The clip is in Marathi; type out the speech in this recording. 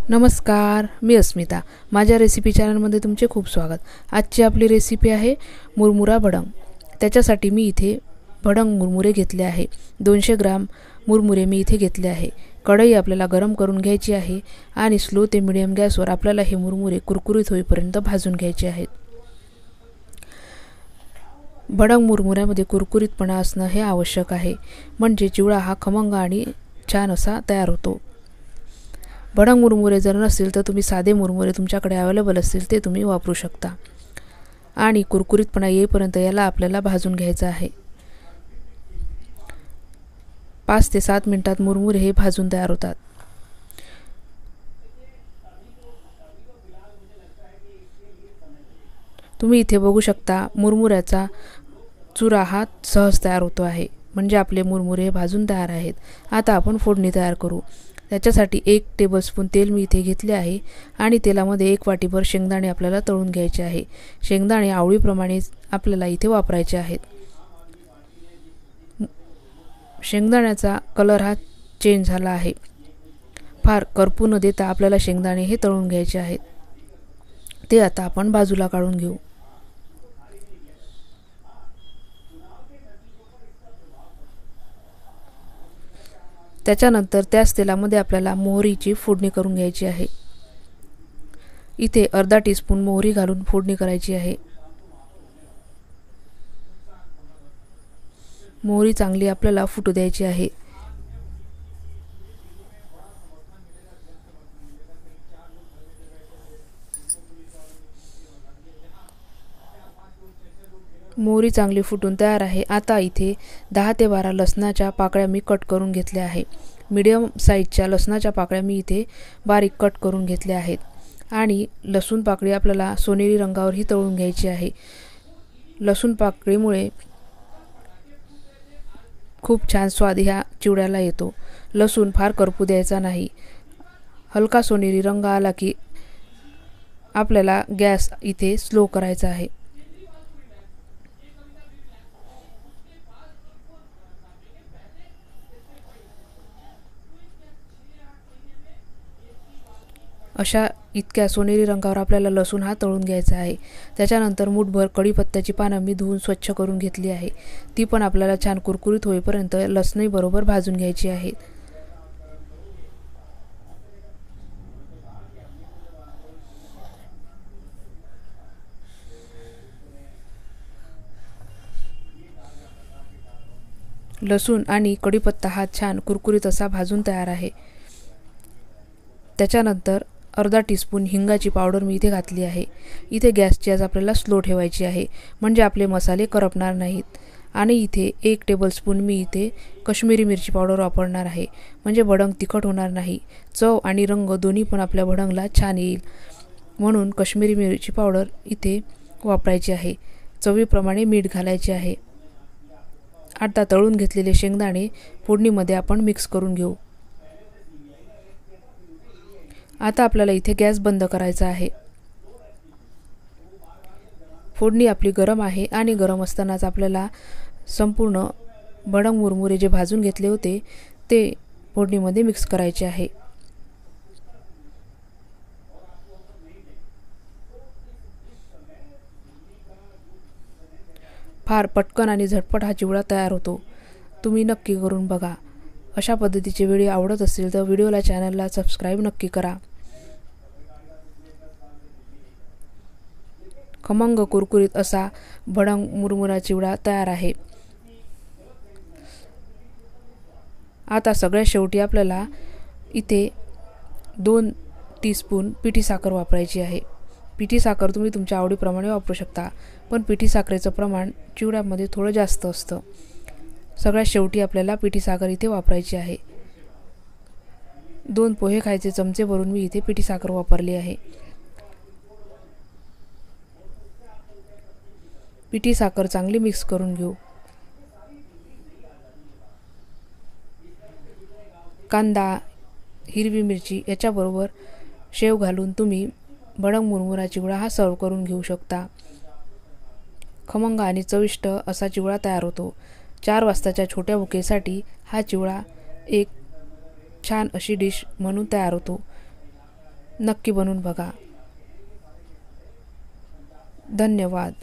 नमस्कार, मी अस्मिता. माझ्या रेसिपी चॅनलमध्ये तुमचे खूप स्वागत. आजची आपली रेसिपी आहे मुरमुरा भडंग. त्याच्यासाठी मी इथे भडंग मुरमुरे घेतले आहे. 200 ग्राम मुरमुरे मी इथे घेतले आहे. कढई आपल्याला गरम करून घ्यायची आहे आणि स्लो ते मीडियम गॅसवर आपल्याला हे मुरमुरे कुरकुरीत होईपर्यंत भाजून घ्यायचे आहेत. भडंग मुरमुऱ्यामध्ये कुरकुरीतपणा असणं हे आवश्यक आहे, म्हणजे चिवडा हा खमंग आणि छान असा तयार होतो. भडंग मुरमुरे जर नसतील तर तुम्ही साधे मुरमुरे तुमच्याकडे अवेलेबल असतील ते तुम्ही वापरू शकता. आणि कुरकुरीतपणा येईपर्यंत याला आपल्याला भाजून घ्यायचं आहे. 5 ते 7 मिनिटात मुरमुरे हे भाजून तयार होतात. तुम्ही इथे बघू शकता मुरमुऱ्याचा चुरा हा सहज तयार होतो आहे, म्हणजे आपले मुरमुरे हे भाजून तयार आहेत. आता आपण फोडणी तयार करू. त्याच्यासाठी 1 टेबलस्पून तेल मी इथे घेतले आहे आणि तेलामध्ये 1 वाटीभर शेंगदाणे आपल्याला तळून घ्यायचे आहे. शेंगदाणे आवडीप्रमाणे आपल्याला इथे वापरायचे आहेत. शेंगदाण्याचा कलर हा चेंज झाला आहे. फार करपू न देता आपल्याला शेंगदाणे हे तळून घ्यायचे आहेत. ते आता आपण बाजूला काढून घेऊ. त्याच्यानंतर त्याच तेलामध्ये आपल्याला मोहरीची फोडणी करून घ्यायची आहे. इथे अर्धा टीस्पून मोहरी घालून फोडणी करायची आहे. मोहरी चांगली आपल्याला फुटू द्यायची आहे. मोहरी चांगली फुटून तयार आहे. आता इथे 10 ते 12 लसणाच्या पाकळ्या मी कट करून घेतल्या आहे. मीडियम साईजच्या लसणाच्या पाकळ्या मी इथे बारीक कट करून घेतल्या आहेत. आणि लसूण पाकळी आपल्याला सोनेरी रंगावरही तळून घ्यायची आहे. लसूण पाकळीमुळे खूप छान स्वाद ह्या चिवड्याला येतो. लसूण फार करपू द्यायचा नाही. हलका सोनेरी रंग आला की आपल्याला गॅस इथे स्लो करायचा आहे. अशा इतक्या सोनेरी रंगावर आपल्याला लसूण हा तळून घ्यायचा आहे. त्याच्यानंतर मूठभर कढीपत्त्याची पानं मी धुवून स्वच्छ करून घेतली आहे. ती पण आपल्याला छान कुरकुरीत होईपर्यंत लसणी बरोबर भाजून घ्यायची आहे. लसूण आणि कढीपत्ता हा छान कुरकुरीत असा भाजून तयार आहे. त्याच्यानंतर अर्धा टीस्पून हिंगाची पावडर मी इथे घातली आहे. इथे गॅसची आज आपल्याला स्लो ठेवायची आहे, म्हणजे आपले मसाले करपणार नाहीत. आणि इथे 1 टेबलस्पून मी इथे कश्मीरी मिरची पावडर वापरणार आहे, म्हणजे भडंग तिखट होणार नाही. चव आणि रंग दोन्ही पण आपल्या भडंगला छान येईल, म्हणून कश्मीरी मिरची पावडर इथे वापरायची आहे. चवीप्रमाणे मीठ घालायचे आहे. आता तळून घेतलेले शेंगदाणे फोडणीमध्ये आपण मिक्स करून घेऊ. आता आपल्याला इथे गॅस बंद करायचा आहे. फोडणी आपली गरम आहे आणि गरम असतानाच आपल्याला संपूर्ण भडंग मुरमुरे जे भाजून घेतले होते ते फोडणीमध्ये मिक्स करायचे आहे. फार पटकन आणि झटपट हा चिवडा तयार होतो. तुम्ही नक्की करून बघा. अशा पद्धतीचे व्हिडिओ आवडत असतील तर चॅनलला सबस्क्राईब नक्की करा. खमंग कुरकुरीत असा भडंग मुरमुरा चिवडा तयार आहे. आता सगळ्यात शेवटी आपल्याला इथे 2 टीस्पून पिठी साखर वापरायची आहे. पिठी साखर तुम्ही तुमच्या आवडीप्रमाणे वापरू शकता, पण पिठी साखरेचं प्रमाण चिवड्यामध्ये थोडं जास्त असतं. सगळ्यात शेवटी आपल्याला पिठी साखर इथे वापरायची आहे. 2 पोहे खायचे चमचे भरून मी इथे पिठी साखर वापरली आहे. पिठी साखर चांगली मिक्स करून घेऊ. कांदा, हिरवी मिरची याच्याबरोबर शेव घालून तुम्ही भडंग मुरमुरा चिवडा हा सर्व करून घेऊ शकता. खमंग आणि चविष्ट असा चिवडा तयार होतो. 4 वाजताच्या छोट्या भुकेसाठी हा चिवडा एक छान अशी डिश म्हणून तयार होतो. नक्की बनवून बघा. धन्यवाद.